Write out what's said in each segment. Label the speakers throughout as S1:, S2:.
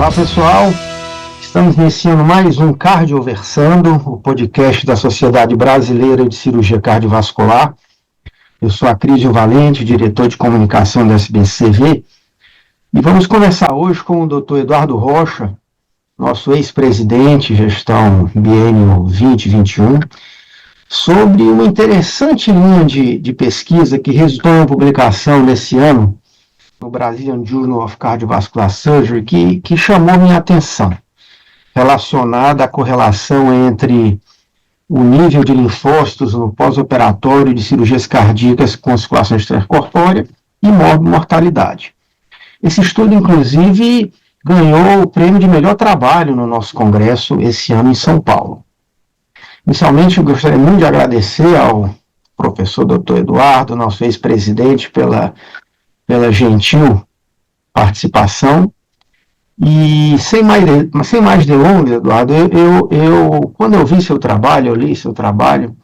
S1: Olá, pessoal. Estamos iniciando mais um Cardioversando, o podcast da Sociedade Brasileira de Cirurgia Cardiovascular. Eu sou Acrísio Valente, diretor de comunicação da SBCV, e vamos conversar hoje com o Dr. Eduardo Rocha, nosso ex-presidente, gestão biênio 2021, sobre uma interessante linha de pesquisa que resultou em uma publicação nesse ano no Brazilian Journal of Cardiovascular Surgery, que chamou minha atenção, relacionada à correlação entre o nível de linfócitos no pós-operatório de cirurgias cardíacas com circulação extracorpórea e mortalidade. Esse estudo, inclusive, ganhou o prêmio de melhor trabalho no nosso congresso esse ano em São Paulo. Inicialmente, eu gostaria muito de agradecer ao professor Dr. Eduardo, nosso ex-presidente, pela gentil participação. E sem mais delongas, Eduardo, quando eu vi seu trabalho, eu li seu trabalho,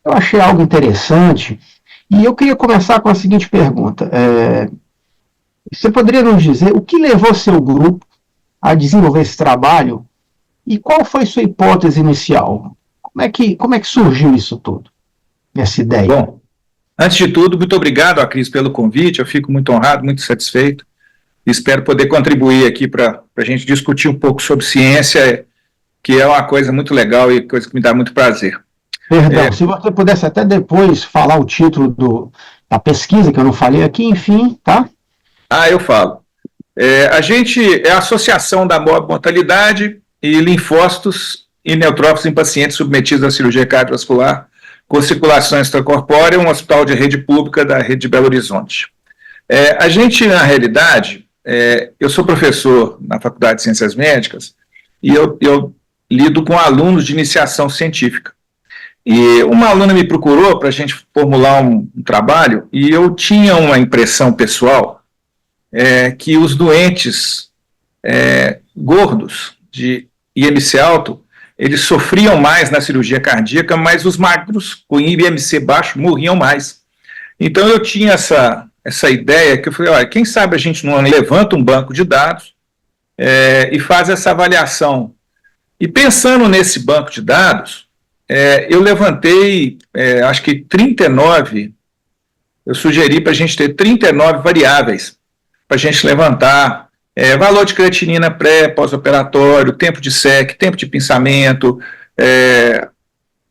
S1: eu achei algo interessante, e eu queria começar com a seguinte pergunta. Você poderia nos dizer o que levou seu grupo a desenvolver esse trabalho e qual foi sua hipótese inicial? Como é que surgiu isso tudo, essa ideia?
S2: Bom, antes de tudo, muito obrigado, Acris, pelo convite. Eu fico muito honrado, muito satisfeito. Espero poder contribuir aqui para a gente discutir um pouco sobre ciência, que é uma coisa muito legal e coisa que me dá muito prazer.
S1: Perdão, se você pudesse até depois falar o título da pesquisa, que eu não falei aqui, enfim, tá?
S2: Eu falo. A gente é a Associação da Mortalidade e Linfócitos e Neutrófilos em pacientes submetidos à cirurgia cardiovascular com circulação extracorpórea, um hospital de rede pública da rede de Belo Horizonte. A gente, na realidade, eu sou professor na Faculdade de Ciências Médicas e eu lido com alunos de iniciação científica. E uma aluna me procurou para a gente formular um trabalho e eu tinha uma impressão pessoal que os doentes gordos de IMC alto, eles sofriam mais na cirurgia cardíaca, mas os magros com IMC baixo morriam mais. Então eu tinha essa ideia que eu falei, olha, quem sabe a gente não levanta um banco de dados e faz essa avaliação. E pensando nesse banco de dados, eu levantei, acho que 39, eu sugeri para a gente ter 39 variáveis, para a gente levantar valor de creatinina pré, pós-operatório, tempo de SEC, tempo de pinçamento,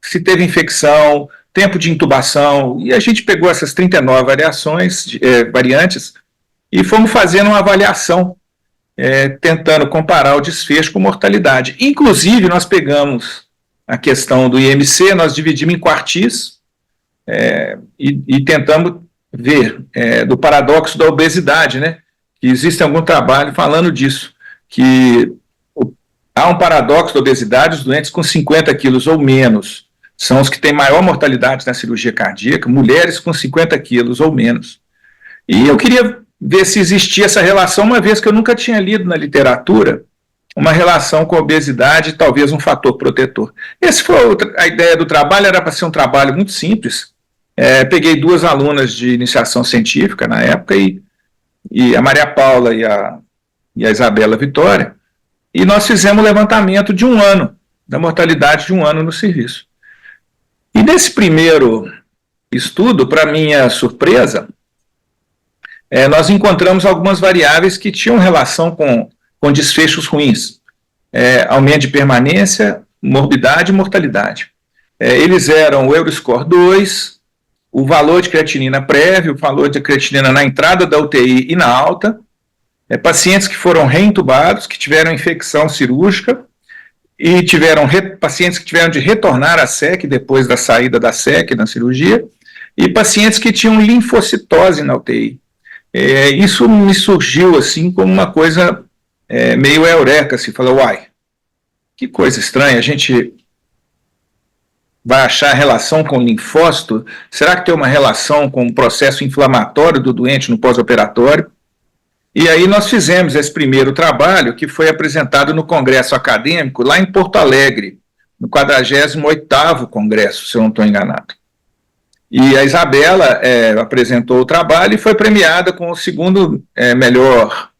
S2: se teve infecção, tempo de intubação, e a gente pegou essas 39 variantes e fomos fazendo uma avaliação, tentando comparar o desfecho com mortalidade. Inclusive, nós pegamos a questão do IMC, nós dividimos em quartis e tentamos ver do paradoxo da obesidade, né? Que existe algum trabalho falando disso, que há um paradoxo da obesidade, os doentes com 50 quilos ou menos são os que têm maior mortalidade na cirurgia cardíaca, mulheres com 50 quilos ou menos. E eu queria ver se existia essa relação, uma vez que eu nunca tinha lido na literatura uma relação com a obesidade e talvez um fator protetor. Essa foi a ideia do trabalho, era para ser um trabalho muito simples. Peguei duas alunas de iniciação científica na época, e a Maria Paula e a Isabela Vitória, e nós fizemos um levantamento de um ano, da mortalidade de um ano no serviço. E nesse primeiro estudo, para minha surpresa, nós encontramos algumas variáveis que tinham relação com desfechos ruins, aumento de permanência, morbidade e mortalidade. Eles eram o Euroscore 2, o valor de creatinina prévio, o valor de creatinina na entrada da UTI e na alta, pacientes que foram reintubados, que tiveram infecção cirúrgica, e tiveram pacientes que tiveram de retornar à SEC depois da saída da SEC na cirurgia, e pacientes que tinham linfocitose na UTI. Isso me surgiu assim como uma coisa meio eureka, se falou, uai, que coisa estranha, a gente vai achar relação com linfócito? Será que tem uma relação com o processo inflamatório do doente no pós-operatório? E aí nós fizemos esse primeiro trabalho, que foi apresentado no Congresso Acadêmico, lá em Porto Alegre, no 48º Congresso, se eu não estou enganado. E a Isabela apresentou o trabalho e foi premiada com o segundo melhor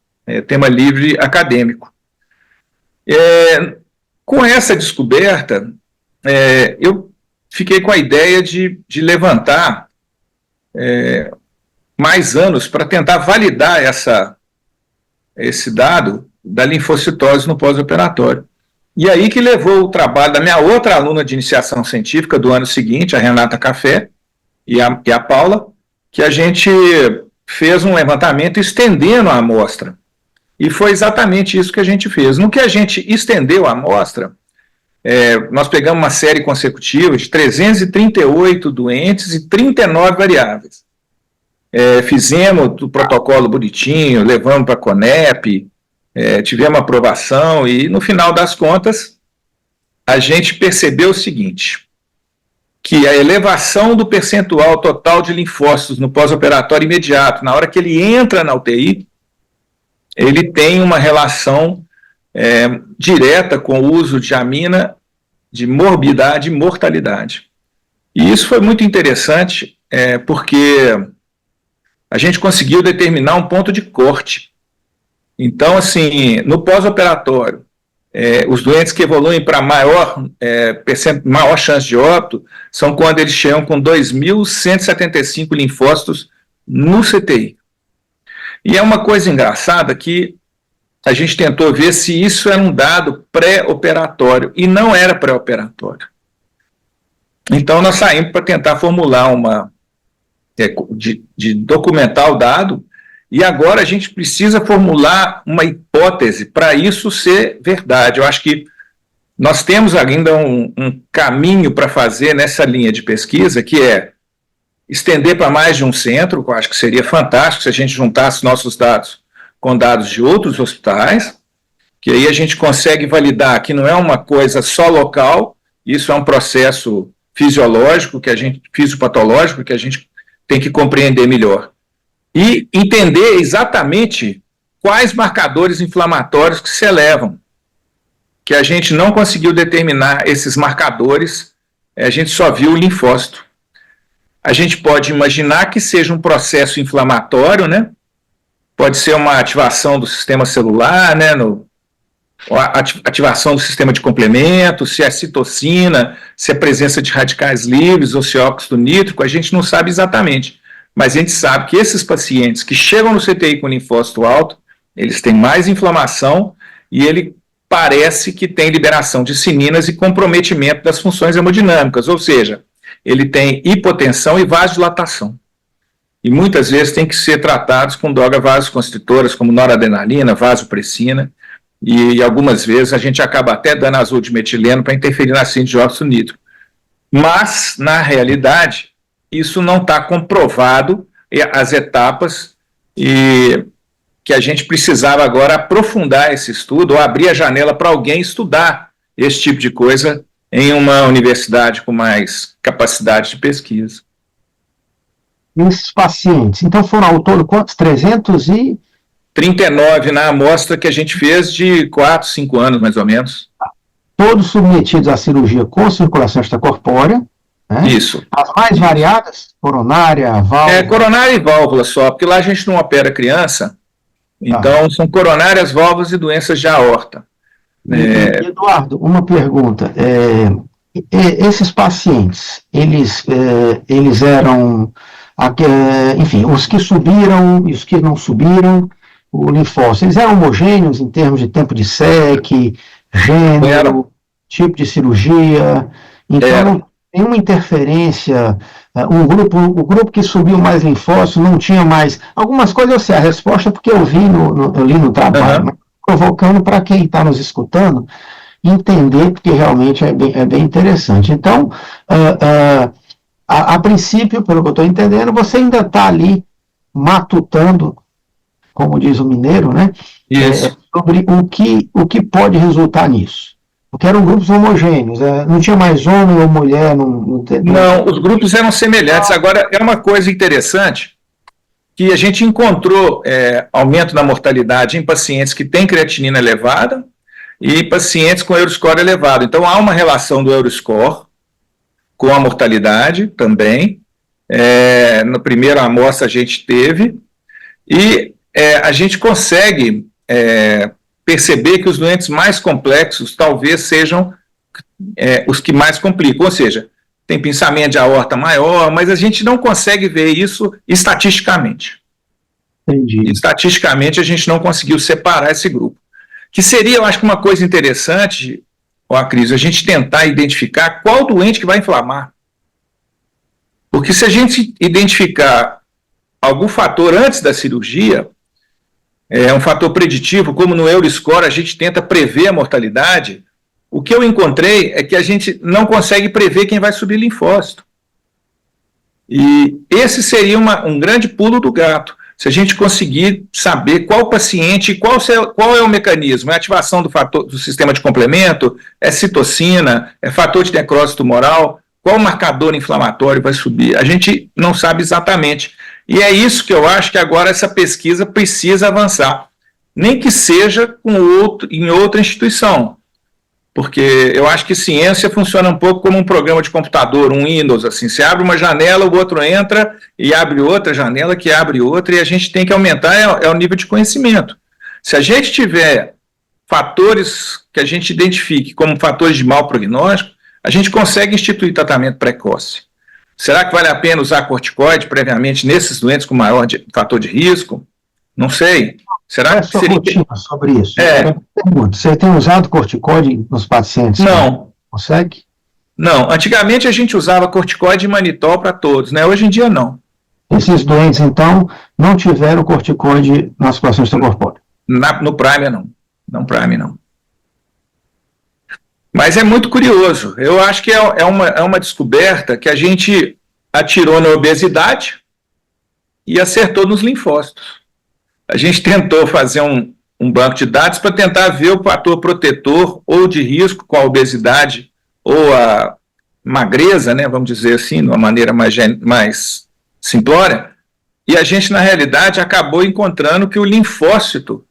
S2: tema livre acadêmico. Com essa descoberta, eu fiquei com a ideia de levantar mais anos para tentar validar esse dado da linfocitose no pós-operatório. E aí que levou o trabalho da minha outra aluna de iniciação científica do ano seguinte, a Renata Café, e a Paula, que a gente fez um levantamento estendendo a amostra. E foi exatamente isso que a gente fez. No que a gente estendeu a amostra, nós pegamos uma série consecutiva de 338 doentes e 39 variáveis. Fizemos o protocolo bonitinho, levamos para a CONEP, tivemos aprovação e, no final das contas, a gente percebeu o seguinte, que a elevação do percentual total de linfócitos no pós-operatório imediato, na hora que ele entra na UTI, ele tem uma relação direta com o uso de amina de morbidade e mortalidade. E isso foi muito interessante, porque a gente conseguiu determinar um ponto de corte. Então, assim, no pós-operatório, os doentes que evoluem para maior chance de óbito são quando eles chegam com 2.175 linfócitos no CTI. E é uma coisa engraçada que a gente tentou ver se isso era um dado pré-operatório, e não era pré-operatório. Então, nós saímos para tentar formular de documentar o dado, e agora a gente precisa formular uma hipótese para isso ser verdade. Eu acho que nós temos ainda um caminho para fazer nessa linha de pesquisa, que é estender para mais de um centro, que eu acho que seria fantástico se a gente juntasse nossos dados com dados de outros hospitais, que aí a gente consegue validar que não é uma coisa só local, isso é um processo fisiológico, fisiopatológico, que a gente tem que compreender melhor. E entender exatamente quais marcadores inflamatórios que se elevam, que a gente não conseguiu determinar esses marcadores, a gente só viu o linfócito. A gente pode imaginar que seja um processo inflamatório, né? Pode ser uma ativação do sistema celular, né? Ativação do sistema de complemento, se é citocina, se é presença de radicais livres ou se é óxido nítrico, a gente não sabe exatamente. Mas a gente sabe que esses pacientes que chegam no CTI com linfócito alto, eles têm mais inflamação e ele parece que tem liberação de cininas e comprometimento das funções hemodinâmicas, ou seja, ele tem hipotensão e vasodilatação. E muitas vezes tem que ser tratados com drogas vasoconstritoras, como noradrenalina, vasopressina, e algumas vezes a gente acaba até dando azul de metileno para interferir na síntese de óxido nítrico. Mas, na realidade, isso não está comprovado, as etapas, e que a gente precisava agora aprofundar esse estudo, ou abrir a janela para alguém estudar esse tipo de coisa em uma universidade com mais capacidade de pesquisa.
S1: E esses pacientes, então foram ao todo quantos?
S2: 339 na amostra que a gente fez de 4, 5 anos, mais ou menos.
S1: Todos submetidos à cirurgia com circulação extracorpórea, né?
S2: Isso.
S1: As mais variadas, coronária, válvula...
S2: coronária e válvula só, porque lá a gente não opera criança, então são coronárias, válvulas e doenças de aorta.
S1: Eduardo, uma pergunta. Esses pacientes, eles eram... enfim, os que subiram e os que não subiram, o linfócito, eles eram homogêneos em termos de tempo de SEC, gênero, tipo de cirurgia, então não tem nenhuma interferência, o grupo que subiu mais linfócito não tinha mais, algumas coisas eu sei a resposta porque eu li no trabalho, mas provocando para quem está nos escutando entender, porque realmente é bem interessante. Então, a princípio, pelo que eu estou entendendo, você ainda está ali matutando, como diz o mineiro, né? Sobre o que pode resultar nisso. Porque eram grupos homogêneos, não tinha mais homem ou mulher. Não,
S2: os grupos eram semelhantes. Agora, é uma coisa interessante que a gente encontrou aumento na mortalidade em pacientes que têm creatinina elevada e pacientes com Euroscore elevado. Então, há uma relação do Euroscore com a mortalidade também. Na primeira amostra a gente teve, e a gente consegue perceber que os doentes mais complexos talvez sejam os que mais complicam, ou seja, tem pinçamento de aorta maior, mas a gente não consegue ver isso estatisticamente.
S1: Entendi.
S2: Estatisticamente, a gente não conseguiu separar esse grupo. Que seria, eu acho que uma coisa interessante, Cris, a gente tentar identificar qual doente que vai inflamar. Porque se a gente identificar algum fator antes da cirurgia, um fator preditivo, como no Euroscore a gente tenta prever a mortalidade, o que eu encontrei é que a gente não consegue prever quem vai subir linfócito. E esse seria um grande pulo do gato. Se a gente conseguir saber qual paciente, qual é o mecanismo, é a ativação do sistema de complemento, é citocina, é fator de necrose tumoral, qual marcador inflamatório vai subir, a gente não sabe exatamente. E é isso que eu acho que agora essa pesquisa precisa avançar, nem que seja em outra instituição, porque eu acho que ciência funciona um pouco como um programa de computador, um Windows, assim, você abre uma janela, o outro entra e abre outra janela que abre outra, e a gente tem que aumentar o nível de conhecimento. Se a gente tiver fatores que a gente identifique como fatores de mau prognóstico, a gente consegue instituir tratamento precoce. Será que vale a pena usar corticoide previamente nesses doentes com maior fator de risco? Não sei. Será que seria...
S1: rotina sobre isso? Você tem usado corticoide nos pacientes?
S2: Não.
S1: Consegue?
S2: Não. Antigamente a gente usava corticoide e manitol para todos, né? Hoje em dia não.
S1: Esses doentes, então, não tiveram corticoide na situação extracorpórea?
S2: No Prime, não. Não Prime, não. Mas é muito curioso. Eu acho que é uma descoberta que a gente atirou na obesidade e acertou nos linfócitos. A gente tentou fazer um banco de dados para tentar ver o fator protetor ou de risco com a obesidade ou a magreza, né, vamos dizer assim, de uma maneira mais simplória, e a gente, na realidade, acabou encontrando que o linfócito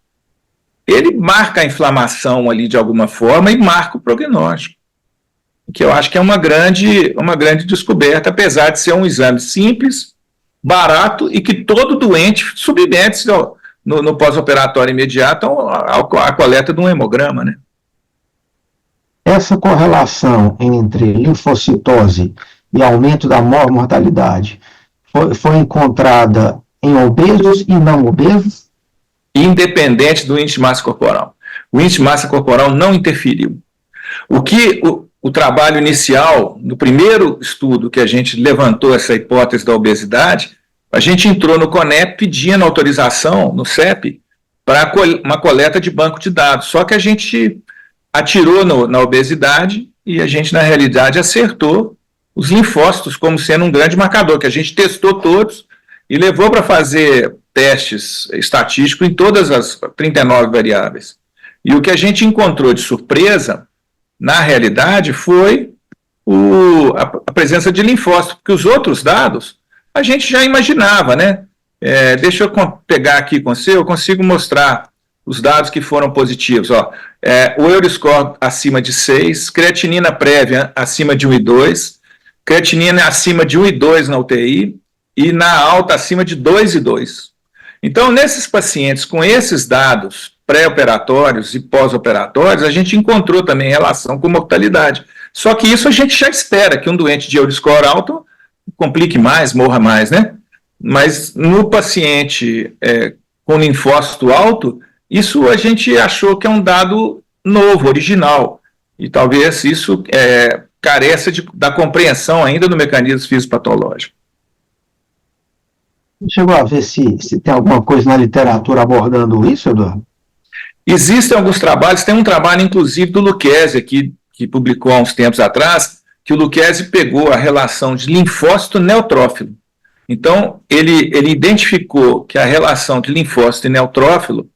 S2: ele marca a inflamação ali de alguma forma e marca o prognóstico, que eu acho que é uma grande descoberta, apesar de ser um exame simples, barato e que todo doente submete-se no pós-operatório imediato à coleta de um hemograma, né?
S1: Essa correlação entre linfocitose e aumento da mortalidade foi encontrada em obesos e não obesos?
S2: Independente do índice de massa corporal. O índice de massa corporal não interferiu. O trabalho inicial, no primeiro estudo que a gente levantou essa hipótese da obesidade, a gente entrou no CONEP pedindo autorização no CEP para uma coleta de banco de dados, só que a gente atirou na obesidade e a gente, na realidade, acertou os linfócitos como sendo um grande marcador, que a gente testou todos e levou para fazer testes estatísticos em todas as 39 variáveis. E o que a gente encontrou de surpresa, na realidade, foi a presença de linfócitos, porque os outros dados a gente já imaginava, né? Deixa eu pegar aqui com você, eu consigo mostrar os dados que foram positivos. O Euroscore acima de 6, creatinina prévia acima de 1,2, creatinina acima de 1,2 na UTI e na alta acima de 2,2. Então, nesses pacientes com esses dados pré-operatórios e pós-operatórios, a gente encontrou também relação com mortalidade. Só que isso a gente já espera, que um doente de Euroscore alto complique mais, morra mais, né? Mas no paciente com linfócito alto, isso a gente achou que é um dado novo, original, e talvez isso careça da compreensão ainda do mecanismo fisiopatológico.
S1: Chegou a ver se tem alguma coisa na literatura abordando isso, Eduardo?
S2: Existem alguns trabalhos, tem um trabalho inclusive do Lucchesi aqui, que publicou há uns tempos atrás, que o Lucchesi pegou a relação de linfócito neutrófilo. Então, ele identificou que a relação de linfócito e neutrófilo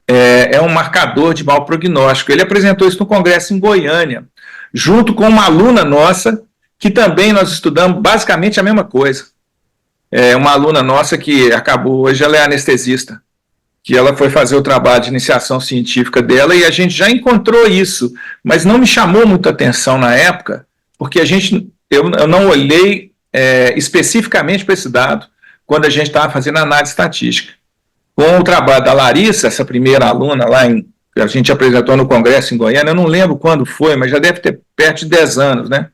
S2: é um marcador de mau prognóstico. Ele apresentou isso no congresso em Goiânia, junto com uma aluna nossa, que também nós estudamos basicamente a mesma coisa. Uma aluna nossa que acabou, hoje ela é anestesista, que ela foi fazer o trabalho de iniciação científica dela e a gente já encontrou isso, mas não me chamou muita atenção na época, porque eu não olhei especificamente para esse dado quando a gente estava fazendo análise estatística. Com o trabalho da Larissa, essa primeira aluna lá em que a gente apresentou no Congresso em Goiânia, eu não lembro quando foi, mas já deve ter perto de 10 anos, né?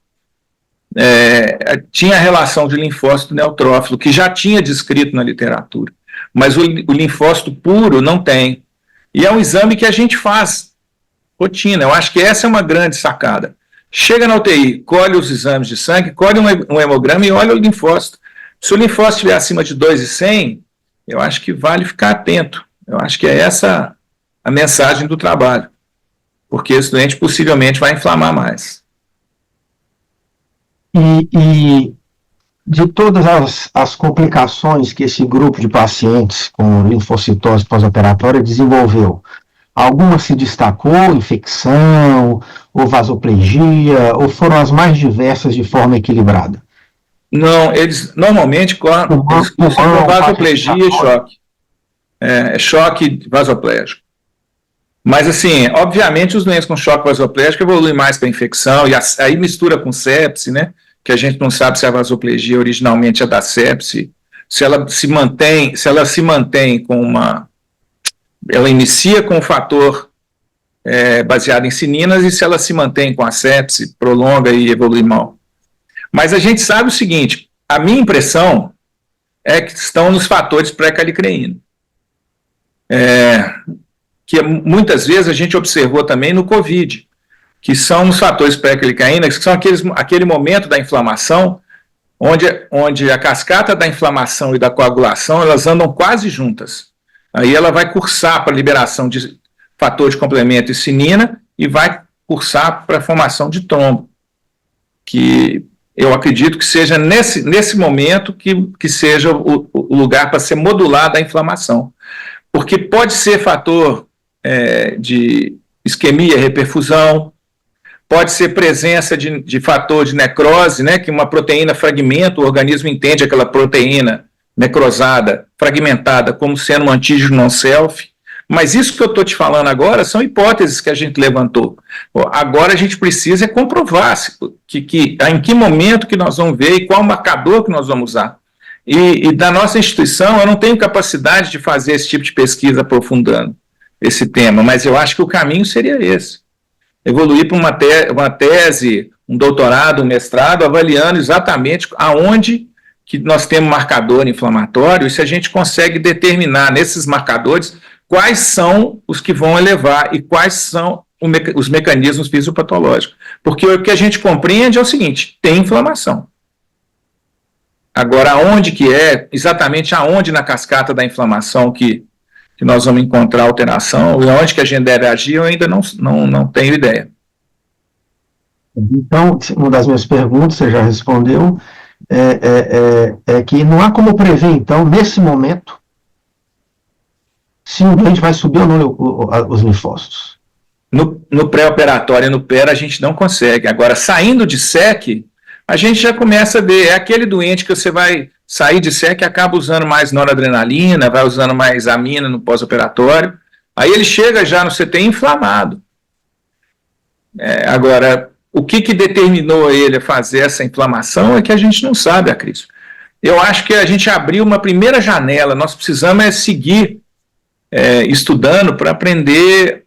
S2: Tinha a relação de linfócito neutrófilo, que já tinha descrito na literatura, mas o linfócito puro não tem. E é um exame que a gente faz, rotina. Eu acho que essa é uma grande sacada. Chega na UTI, colhe os exames de sangue, colhe um hemograma e olha o linfócito. Se o linfócito estiver acima de 2,100, eu acho que vale ficar atento. Eu acho que é essa a mensagem do trabalho, porque esse doente possivelmente vai inflamar mais.
S1: E de todas as complicações que esse grupo de pacientes com linfocitose pós-operatória desenvolveu, alguma se destacou, infecção, ou vasoplegia, ou foram as mais diversas de forma equilibrada?
S2: Não, eles normalmente com vasoplegia e choque. Choque vasoplégico. Mas, assim, obviamente, os doentes com choque vasoplégico evoluem mais para infecção, e aí mistura com sepse, né? Que a gente não sabe se a vasoplegia originalmente é da sepse, se ela se mantém com uma... Ela inicia com um fator baseado em sininas, e se ela se mantém com a sepse, prolonga e evolui mal. Mas a gente sabe o seguinte, a minha impressão é que estão nos fatores pré-calicreína. Que muitas vezes a gente observou também no COVID, que são os fatores pré-calicreína, que são aquele momento da inflamação, onde a cascata da inflamação e da coagulação, elas andam quase juntas. Aí ela vai cursar para a liberação de fator de complemento e sinina, e vai cursar para a formação de trombo, que eu acredito que seja nesse momento que seja o lugar para ser modulada a inflamação. Porque pode ser fator de isquemia, reperfusão, pode ser presença de fator de necrose, né, que uma proteína fragmenta, o organismo entende aquela proteína necrosada, fragmentada, como sendo um antígeno non-self. Mas isso que eu estou te falando agora são hipóteses que a gente levantou. Agora a gente precisa comprovar em que momento que nós vamos ver e qual marcador que nós vamos usar. E da nossa instituição, eu não tenho capacidade de fazer esse tipo de pesquisa aprofundando esse tema, mas eu acho que o caminho seria esse. Evoluir para uma tese, um doutorado, um mestrado, avaliando exatamente aonde que nós temos marcador inflamatório, e se a gente consegue determinar nesses marcadores quais são os que vão elevar e quais são os mecanismos fisiopatológicos. Porque o que a gente compreende é o seguinte, tem inflamação. Agora, aonde que é, exatamente aonde na cascata da inflamação que nós vamos encontrar alteração, e onde que a gente deve agir, eu ainda não tenho ideia.
S1: Então, uma das minhas perguntas, você já respondeu, é que não há como prever, então, nesse momento, se o doente vai subir ou não os linfócitos.
S2: No pré-operatório e no PER a gente não consegue. Agora, saindo de SEC, a gente já começa a ver, é aquele doente que você vai sair de SEC e acaba usando mais noradrenalina, vai usando mais amina no pós-operatório, aí ele chega já no CTI inflamado. Agora, o que determinou ele a fazer essa inflamação é que a gente não sabe, Cris. Eu acho que a gente abriu uma primeira janela, nós precisamos seguir estudando para aprender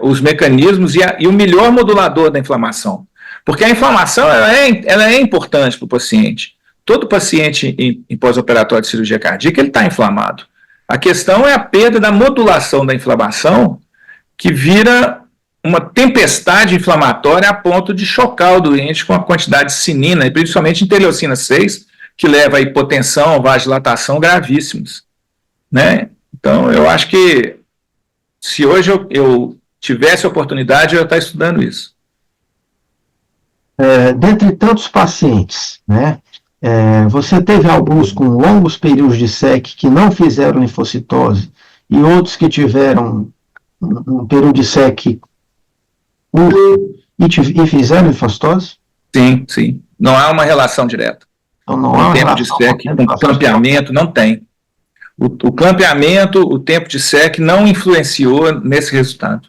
S2: os mecanismos e o melhor modulador da inflamação. Porque a inflamação ela é importante para o paciente. Todo paciente em pós-operatório de cirurgia cardíaca ele está inflamado. A questão é a perda da modulação da inflamação, que vira uma tempestade inflamatória a ponto de chocar o doente com a quantidade de sinina, e principalmente interleucina 6, que leva a hipotensão, vasodilatação gravíssimos. Né? Então, eu acho que se hoje eu tivesse a oportunidade, eu ia estar estudando isso.
S1: Dentre tantos pacientes, né, você teve alguns com longos períodos de SEC que não fizeram linfocitose e outros que tiveram um período de SEC e fizeram linfocitose?
S2: Sim, sim. Não há uma relação direta.
S1: Então, não há
S2: o tempo de SEC, o clampeamento não tem. O clampeamento, o tempo de SEC não influenciou nesse resultado.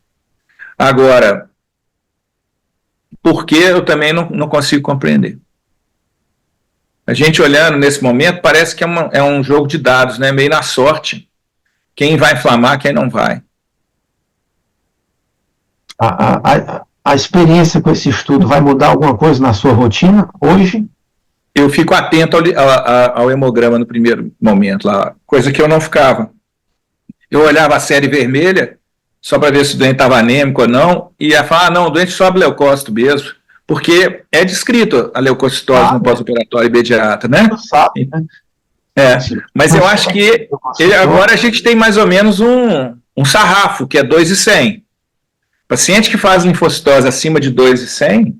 S2: Agora, por que eu também não consigo compreender? A gente olhando nesse momento, parece que é um jogo de dados, né? Meio na sorte. Quem vai inflamar, quem não vai.
S1: A experiência com esse estudo vai mudar alguma coisa na sua rotina hoje?
S2: Eu fico atento ao hemograma no primeiro momento, lá, coisa que eu não ficava. Eu olhava a série vermelha, só para ver se o doente estava anêmico ou não, e ia falar, não, o doente sobe leucócito mesmo, porque é descrito a leucocitose no pós-operatório imediato, né?
S1: Sabe, né?
S2: Mas eu acho que agora a gente tem mais ou menos um sarrafo, que é 2,100. Paciente que faz linfocitose acima de 2,100,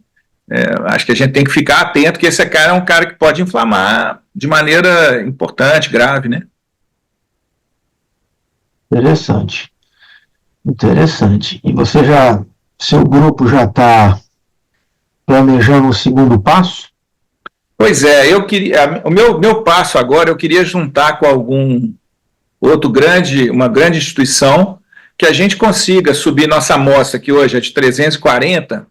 S2: acho que a gente tem que ficar atento, que esse cara é um cara que pode inflamar de maneira importante, grave, né?
S1: Interessante. Interessante. E seu grupo já está planejando um segundo passo?
S2: Pois é, o meu passo agora, eu queria juntar com uma grande instituição, que a gente consiga subir nossa amostra, que hoje é de 340,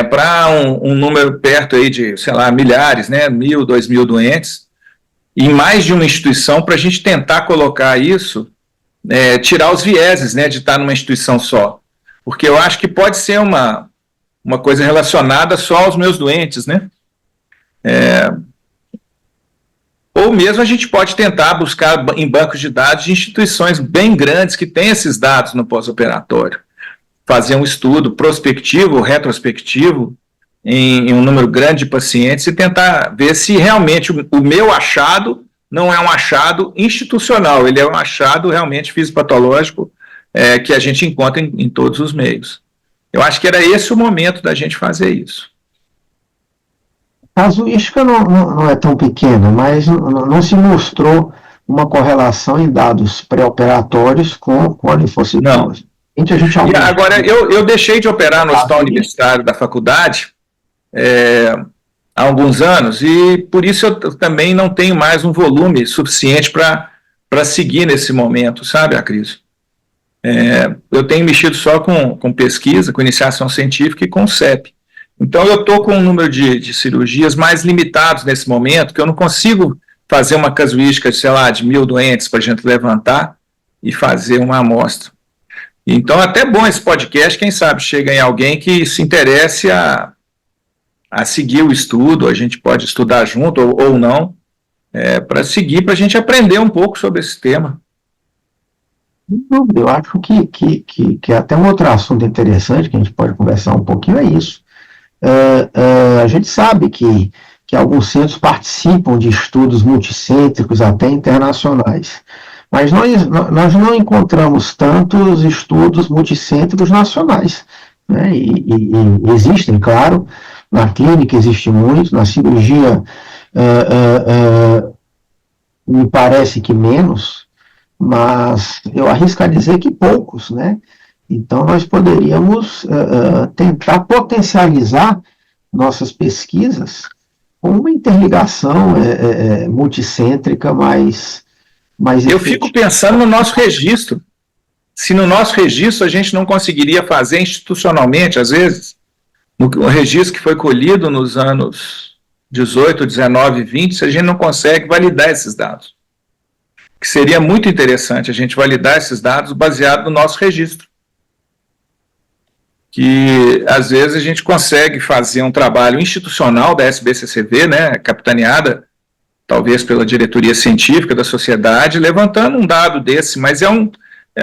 S2: para um número perto aí de, sei lá, milhares, né, 1.000, 2.000 doentes, em mais de uma instituição, para a gente tentar colocar isso, tirar os vieses, né, de estar numa instituição só. Porque eu acho que pode ser uma coisa relacionada só aos meus doentes, né? Ou mesmo a gente pode tentar buscar em bancos de dados de instituições bem grandes que têm esses dados no pós-operatório. Fazer um estudo prospectivo, retrospectivo, em um número grande de pacientes e tentar ver se realmente o meu achado não é um achado institucional, ele é um achado realmente fisiopatológico que a gente encontra em todos os meios. Eu acho que era esse o momento da gente fazer isso.
S1: A casuística não é tão pequena, mas não se mostrou uma correlação em dados pré-operatórios com a linfocitose.
S2: E agora, eu deixei de operar no hospital universitário da faculdade há alguns anos, e por isso eu também não tenho mais um volume suficiente para seguir nesse momento, sabe, Acris? Eu tenho mexido só com pesquisa, com iniciação científica e com CEP. Então eu estou com um número de cirurgias mais limitados nesse momento, que eu não consigo fazer uma casuística, sei lá, de 1.000 doentes para a gente levantar e fazer uma amostra. Então é até bom esse podcast, quem sabe chega em alguém que se interesse a seguir o estudo, a gente pode estudar junto ou não, para seguir, para a gente aprender um pouco sobre esse tema.
S1: Eu acho que até um outro assunto interessante que a gente pode conversar um pouquinho é isso. A gente sabe que alguns centros participam de estudos multicêntricos, até internacionais, mas nós não encontramos tantos estudos multicêntricos nacionais, né? E existem, claro, na clínica existe muito, na cirurgia me parece que menos, mas eu arrisco a dizer que poucos, né? Então, nós poderíamos tentar potencializar nossas pesquisas com uma interligação multicêntrica mais
S2: Eu fico pensando no nosso registro. Se no nosso registro a gente não conseguiria fazer institucionalmente, às vezes, no registro que foi colhido nos anos 18, 19 e 20, se a gente não consegue validar esses dados. Que seria muito interessante a gente validar esses dados baseado no nosso registro. Que às vezes a gente consegue fazer um trabalho institucional da SBCCV, né, capitaneada talvez pela diretoria científica da sociedade, levantando um dado desse, mas é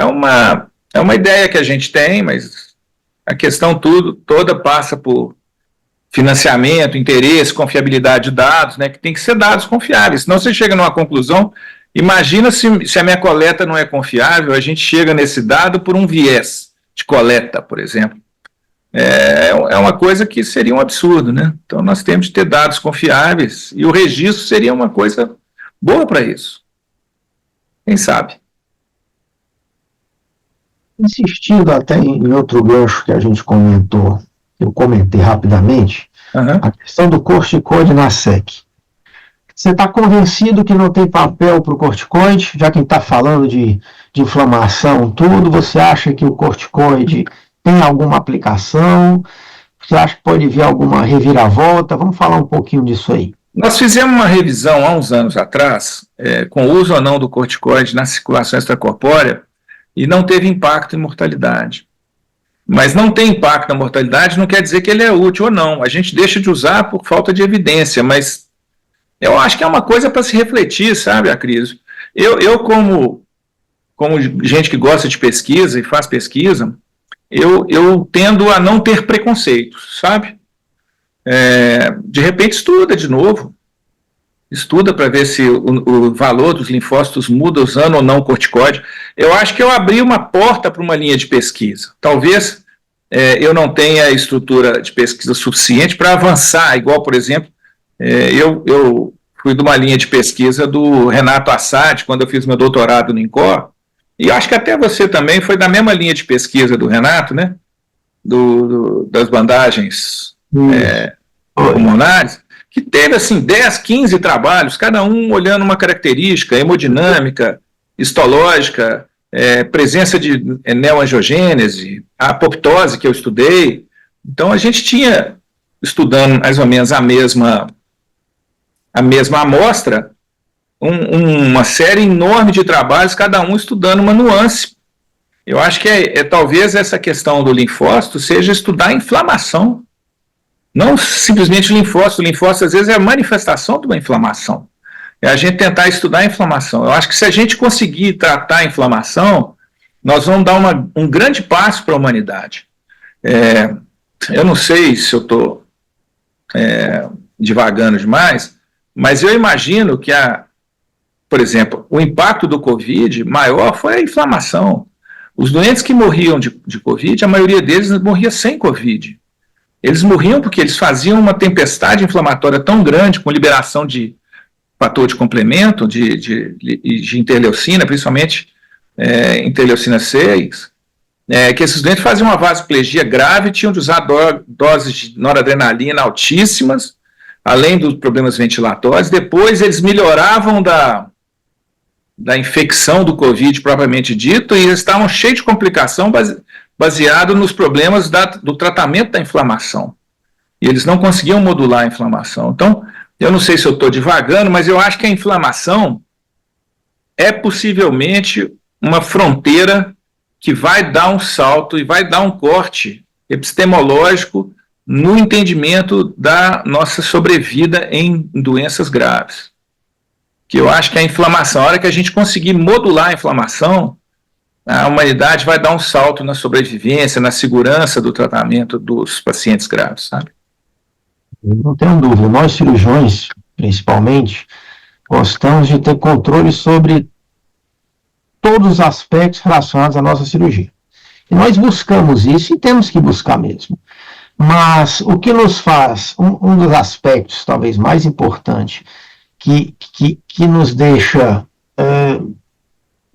S2: uma ideia que a gente tem, mas a questão toda passa por financiamento, interesse, confiabilidade de dados, né, que tem que ser dados confiáveis, senão você chega numa conclusão. Imagina se a minha coleta não é confiável, a gente chega nesse dado por um viés de coleta, por exemplo. É uma coisa que seria um absurdo, né? Então nós temos que ter dados confiáveis e o registro seria uma coisa boa para isso. Quem sabe?
S1: Insistindo até em outro gancho que a gente comentou, eu comentei rapidamente, a questão do corticoide na SEC. Você está convencido que não tem papel para o corticoide, já que está falando de inflamação, tudo, você acha que o corticoide tem alguma aplicação? Você acha que pode vir alguma reviravolta? Vamos falar um pouquinho disso aí.
S2: Nós fizemos uma revisão há uns anos atrás, com o uso ou não do corticoide na circulação extracorpórea, e não teve impacto em mortalidade. mas não tem impacto na mortalidade, não quer dizer que ele é útil ou não. A gente deixa de usar por falta de evidência, mas eu acho que é uma coisa para se refletir, sabe, Acriso? Eu como gente que gosta de pesquisa e faz pesquisa, eu tendo a não ter preconceitos, sabe? De repente estuda de novo, estuda para ver se o valor dos linfócitos muda usando ou não o corticóide. Eu acho que eu abri uma porta para uma linha de pesquisa. Talvez eu não tenha estrutura de pesquisa suficiente para avançar, igual, por exemplo, eu fui de uma linha de pesquisa do Renato Assad, quando eu fiz meu doutorado no INCOR, e acho que até você também foi da mesma linha de pesquisa do Renato, né? Das bandagens pulmonares, que teve assim 10, 15 trabalhos, cada um olhando uma característica hemodinâmica, histológica, presença de neoangiogênese, a apoptose que eu estudei. Então a gente tinha, estudando mais ou menos a mesma amostra, uma série enorme de trabalhos, cada um estudando uma nuance. Eu acho que talvez essa questão do linfócito seja estudar a inflamação, não simplesmente o linfócito. O linfócito, às vezes, é a manifestação de uma inflamação. É a gente tentar estudar a inflamação. Eu acho que se a gente conseguir tratar a inflamação, nós vamos dar um grande passo para a humanidade. Eu não sei se eu estou divagando demais, mas eu imagino que, por exemplo, o impacto do Covid maior foi a inflamação. Os doentes que morriam de Covid, a maioria deles morria sem Covid. Eles morriam porque eles faziam uma tempestade inflamatória tão grande, com liberação de fator de complemento, de interleucina, principalmente interleucina 6, que esses doentes faziam uma vasoplegia grave, tinham de usar doses de noradrenalina altíssimas, além dos problemas ventilatórios. Depois eles melhoravam da infecção do Covid propriamente dito, e eles estavam cheios de complicação baseado nos problemas do tratamento da inflamação. E eles não conseguiam modular a inflamação. Então, eu não sei se eu estou divagando, mas eu acho que a inflamação é possivelmente uma fronteira que vai dar um salto e vai dar um corte epistemológico no entendimento da nossa sobrevida em doenças graves. Que eu acho que a inflamação, a hora que a gente conseguir modular a inflamação, a humanidade vai dar um salto na sobrevivência, na segurança do tratamento dos pacientes graves, sabe?
S1: Não tenho dúvida. Nós, cirurgiões, principalmente, gostamos de ter controle sobre todos os aspectos relacionados à nossa cirurgia. E nós buscamos isso, e temos que buscar mesmo. Mas o que nos faz, um dos aspectos talvez mais importante, que nos deixa,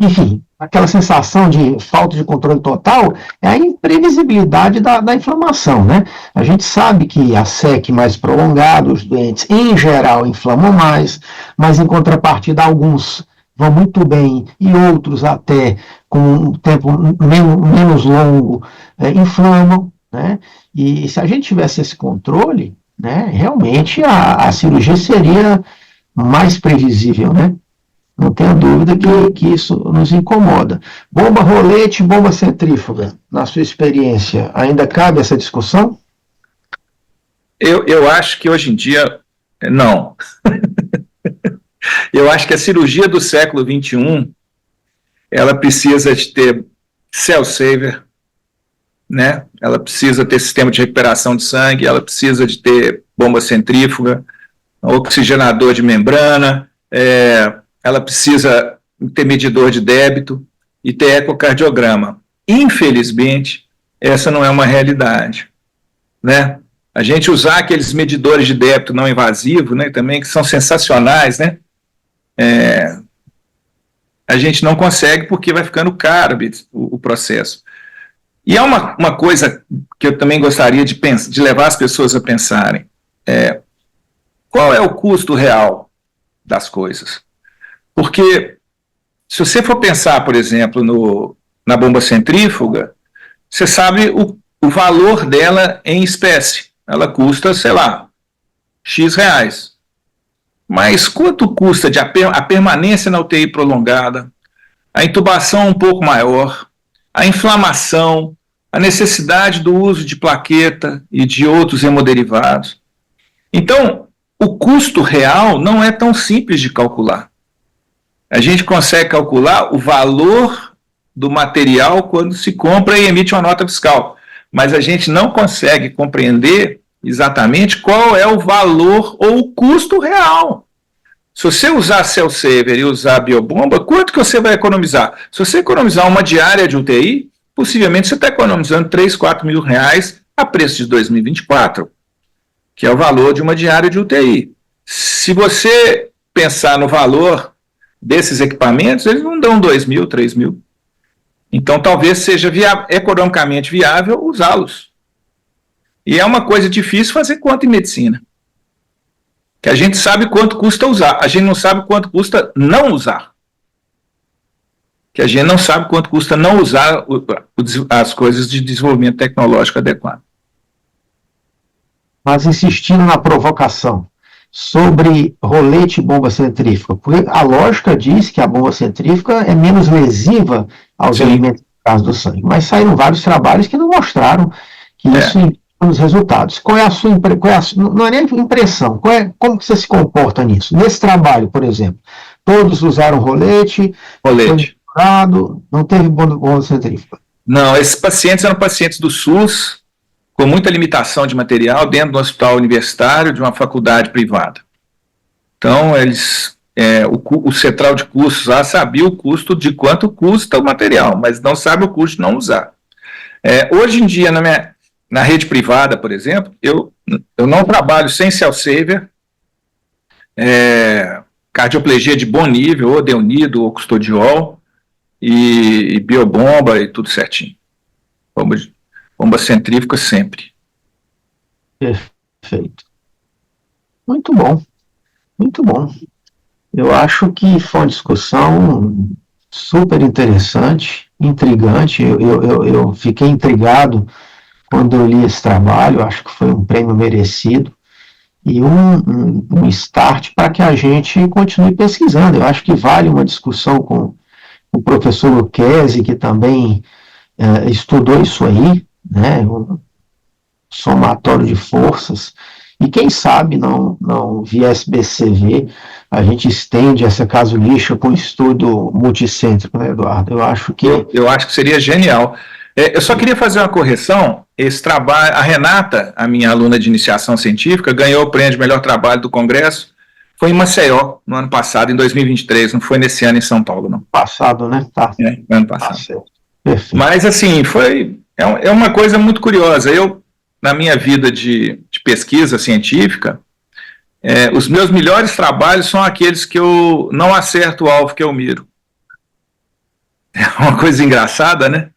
S1: enfim, aquela sensação de falta de controle total, é a imprevisibilidade da inflamação, né? A gente sabe que a SEC mais prolongada, os doentes em geral inflamam mais, mas em contrapartida alguns vão muito bem e outros até com um tempo menos longo inflamam, né? E se a gente tivesse esse controle, né, realmente a cirurgia seria mais previsível, né? Não tenho dúvida que isso nos incomoda. Bomba rolete, bomba centrífuga, na sua experiência, ainda cabe essa discussão?
S2: Eu acho que hoje em dia, não. Eu acho que a cirurgia do século XXI, ela precisa de ter cell saver, né? Ela precisa ter sistema de recuperação de sangue, ela precisa de ter bomba centrífuga, oxigenador de membrana, ela precisa ter medidor de débito e ter ecocardiograma. Infelizmente, essa não é uma realidade, né? A gente usar aqueles medidores de débito não invasivo, né, também, que são sensacionais, né? A gente não consegue porque vai ficando caro o processo. E há uma coisa que eu também gostaria de levar as pessoas a pensarem. Qual é o custo real das coisas? Porque se você for pensar, por exemplo, na bomba centrífuga, você sabe o valor dela em espécie. Ela custa, sei lá, X reais. Mas quanto custa a permanência na UTI prolongada, a intubação um pouco maior, a inflamação, a necessidade do uso de plaqueta e de outros hemoderivados. Então, o custo real não é tão simples de calcular. A gente consegue calcular o valor do material quando se compra e emite uma nota fiscal, mas a gente não consegue compreender exatamente qual é o valor ou o custo real. Se você usar Cell Saver e usar Biobomba, quanto que você vai economizar? Se você economizar uma diária de UTI, possivelmente você está economizando 3, 4 mil reais a preço de 2024, que é o valor de uma diária de UTI. Se você pensar no valor desses equipamentos, eles não dão 2 mil, 3 mil. Então, talvez seja economicamente viável usá-los. E é uma coisa difícil fazer conta em medicina. Que a gente sabe quanto custa usar, a gente não sabe quanto custa não usar. Que a gente não sabe quanto custa não usar as coisas de desenvolvimento tecnológico adequado.
S1: Mas insistindo na provocação sobre rolete e bomba centrífuga, porque a lógica diz que a bomba centrífuga é menos lesiva aos alimentos no caso do sangue, mas saíram vários trabalhos que não mostraram que isso nos resultados. Qual é a sua não é nem impressão, como que você se comporta nisso? Nesse trabalho, por exemplo, todos usaram rolete. Não teve bomba centrífuga?
S2: Não, esses pacientes eram pacientes do SUS, com muita limitação de material, dentro do hospital universitário de uma faculdade privada. Então, o central de custos lá sabia o custo de quanto custa o material, mas não sabe o custo de não usar. Hoje em dia, na rede privada, por exemplo, eu não trabalho sem Cell Saver, cardioplegia de bom nível, ou Deunido, ou Custodiol, e Biobomba e tudo certinho. Bomba centrífuga sempre.
S1: Perfeito. Muito bom. Muito bom. Eu acho que foi uma discussão super interessante, intrigante. Eu fiquei intrigado quando eu li esse trabalho, acho que foi um prêmio merecido e um start para que a gente continue pesquisando. Eu acho que vale uma discussão com o professor Lucchesi, que também estudou isso aí, né, o somatório de forças, e quem sabe não via SBCV a gente estende essa casuística com um estudo multicêntrico, né, Eduardo? Eu acho que
S2: seria genial. Eu só queria fazer uma correção. Esse trabalho, a Renata, a minha aluna de iniciação científica, ganhou o prêmio de melhor trabalho do Congresso, foi em Maceió, no ano passado, em 2023, não foi nesse ano em São Paulo, não.
S1: Passado, né? Tá.
S2: Ano passado.
S1: Perfeito.
S2: Mas, assim, é uma coisa muito curiosa. Eu, na minha vida de pesquisa científica, os meus melhores trabalhos são aqueles que eu não acerto o alvo que eu miro. É uma coisa engraçada, né?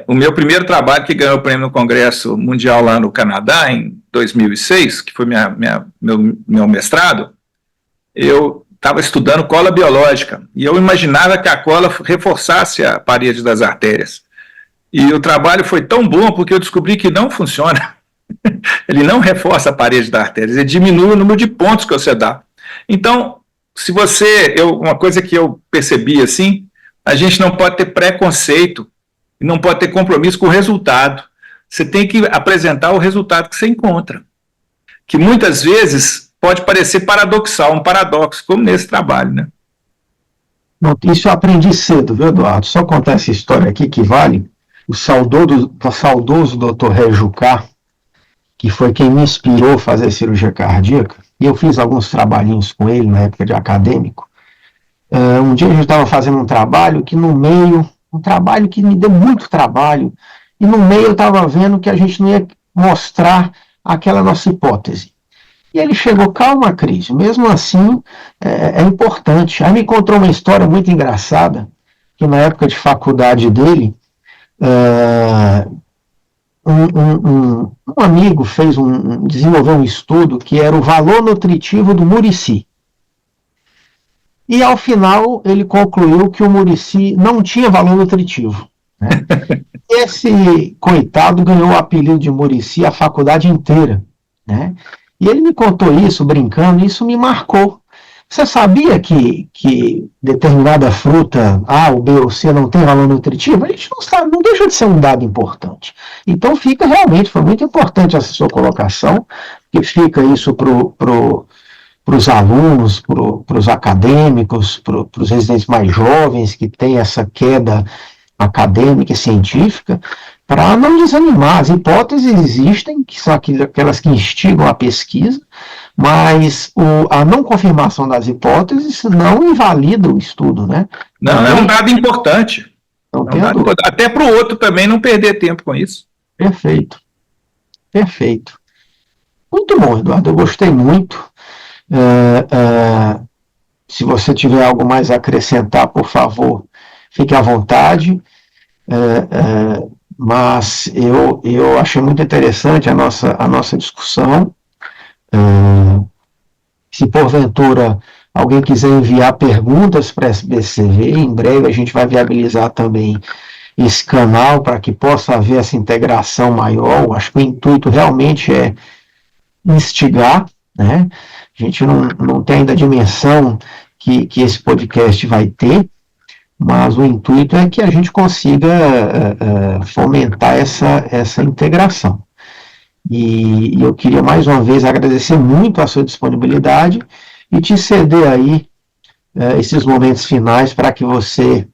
S2: O meu primeiro trabalho, que ganhou o prêmio no Congresso Mundial lá no Canadá, em 2006, que foi meu mestrado, eu estava estudando cola biológica, e eu imaginava que a cola reforçasse a parede das artérias. E o trabalho foi tão bom porque eu descobri que não funciona. Ele não reforça a parede da artéria, ele diminui o número de pontos que você dá. Então, uma coisa que eu percebi assim, a gente não pode ter preconceito, não pode ter compromisso com o resultado. Você tem que apresentar o resultado que você encontra, que muitas vezes pode parecer paradoxal, um paradoxo, como nesse trabalho, né?
S1: Isso eu aprendi cedo, viu, Eduardo? Só contar essa história aqui que vale. O saudoso Dr. Rejucá, que foi quem me inspirou a fazer cirurgia cardíaca, e eu fiz alguns trabalhinhos com ele na época de acadêmico. Um dia a gente estava fazendo um trabalho que no meio, um trabalho que me deu muito trabalho, e no meio eu estava vendo que a gente não ia mostrar aquela nossa hipótese. E ele chegou, calma, Cris, mesmo assim é importante. Aí me contou uma história muito engraçada, que na época de faculdade dele, um amigo desenvolveu um estudo que era o valor nutritivo do murici. E ao final ele concluiu que o murici não tinha valor nutritivo, né? Esse coitado ganhou o apelido de murici a faculdade inteira, né? E ele me contou isso brincando, e isso me marcou, Você sabia que determinada fruta, A, ou B ou C, não tem valor nutritivo? A gente não sabe, não deixa de ser um dado importante. Então fica realmente, foi muito importante essa sua colocação, que fica isso para os alunos, para os acadêmicos, para os residentes mais jovens que têm essa queda acadêmica e científica, para não desanimar. As hipóteses existem, que são aquelas que instigam a pesquisa, mas a não confirmação das hipóteses não invalida o estudo, né?
S2: Não, é um dado importante. Até para o outro também não perder tempo com isso.
S1: Perfeito. Perfeito. Muito bom, Eduardo, eu gostei muito. Se você tiver algo mais a acrescentar, por favor, fique à vontade. Mas eu achei muito interessante a nossa discussão. Se porventura alguém quiser enviar perguntas para a SBCV, em breve a gente vai viabilizar também esse canal para que possa haver essa integração maior. Acho que o intuito realmente é instigar, né? A gente não tem ainda a dimensão que esse podcast vai ter, mas o intuito é que a gente consiga fomentar essa integração. E eu queria mais uma vez agradecer muito a sua disponibilidade e te ceder aí esses momentos finais para que você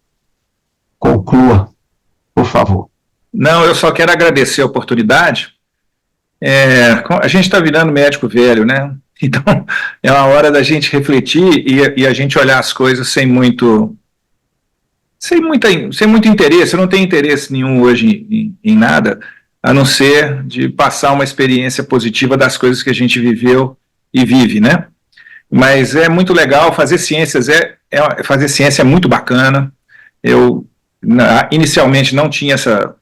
S1: conclua, por favor.
S2: Não, eu só quero agradecer a oportunidade. A gente está virando médico velho, né? Então é uma hora da gente refletir e a gente olhar as coisas sem muito interesse. Eu não tenho interesse nenhum hoje em nada, a não ser de passar uma experiência positiva das coisas que a gente viveu e vive, né? Mas é muito legal fazer ciências, fazer ciência é muito bacana. Eu inicialmente não tinha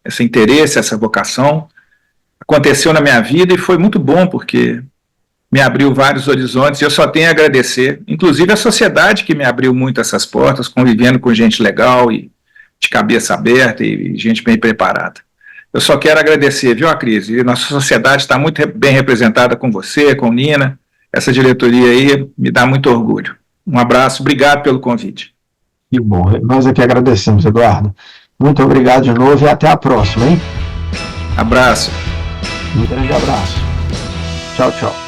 S2: esse interesse, essa vocação. Aconteceu na minha vida e foi muito bom, porque me abriu vários horizontes, e eu só tenho a agradecer, inclusive a sociedade que me abriu muito essas portas, convivendo com gente legal e de cabeça aberta e gente bem preparada. Eu só quero agradecer, viu, Cris? E nossa sociedade está muito bem representada com você, com Nina. Essa diretoria aí me dá muito orgulho. Um abraço, obrigado pelo convite.
S1: Que bom, nós aqui agradecemos, Eduardo. Muito obrigado de novo e até a próxima, hein?
S2: Abraço.
S1: Um grande abraço. Tchau, tchau.